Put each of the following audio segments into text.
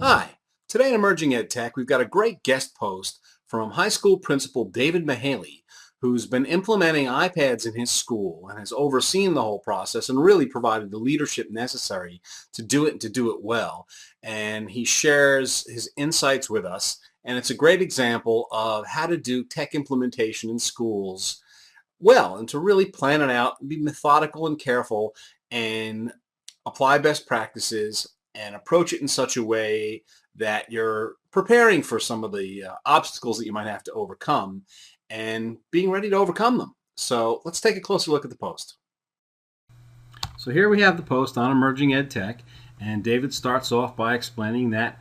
Hi, today in Emerging Ed Tech, we've got a great guest post from high school principal David Mahaley, who's been implementing iPads in his school and has overseen the whole process and really provided the leadership necessary to do it and to do it well. And he shares his insights with us, and it's a great example of how to do tech implementation in schools well and to really plan it out and be methodical and careful and apply best practices and approach it in such a way that you're preparing for some of the obstacles that you might have to overcome and being ready to overcome them. So let's take a closer look at the post. So here we have the post on Emerging Ed Tech, and David starts off by explaining that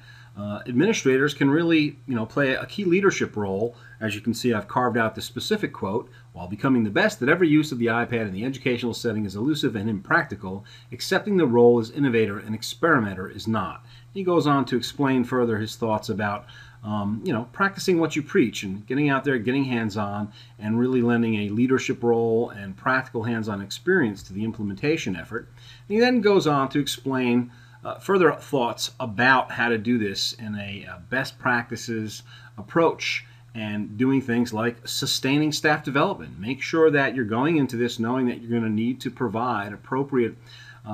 administrators can really, play a key leadership role. As you can see, I've carved out the specific quote: while becoming the best at every use of the iPad in the educational setting is elusive and impractical, accepting the role as innovator and experimenter is not. He goes on to explain further his thoughts about practicing what you preach and getting out there, getting hands-on, and really lending a leadership role and practical hands-on experience to the implementation effort. And he then goes on to explain further thoughts about how to do this in a best practices approach and doing things like sustaining staff development. Make sure that you're going into this knowing that you're going to need to provide appropriate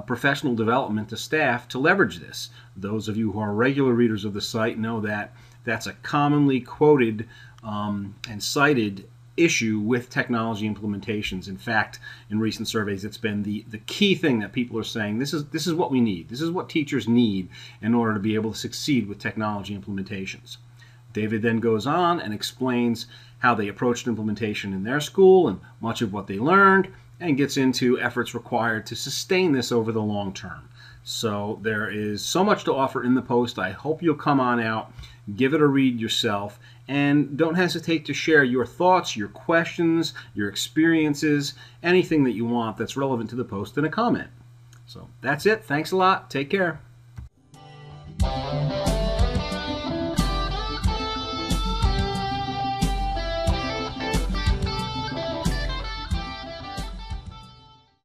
professional development to staff to leverage this. Those of you who are regular readers of the site know that that's a commonly quoted and cited issue with technology implementations. In fact, in recent surveys, it's been the key thing that people are saying, this is what we need. This is what teachers need in order to be able to succeed with technology implementations. David then goes on and explains how they approached implementation in their school and much of what they learned, and gets into efforts required to sustain this over the long term. So there is so much to offer in the post. I hope you'll come on out, give it a read yourself, and don't hesitate to share your thoughts, your questions, your experiences, anything that you want that's relevant to the post in a comment. So that's it. Thanks a lot. Take care.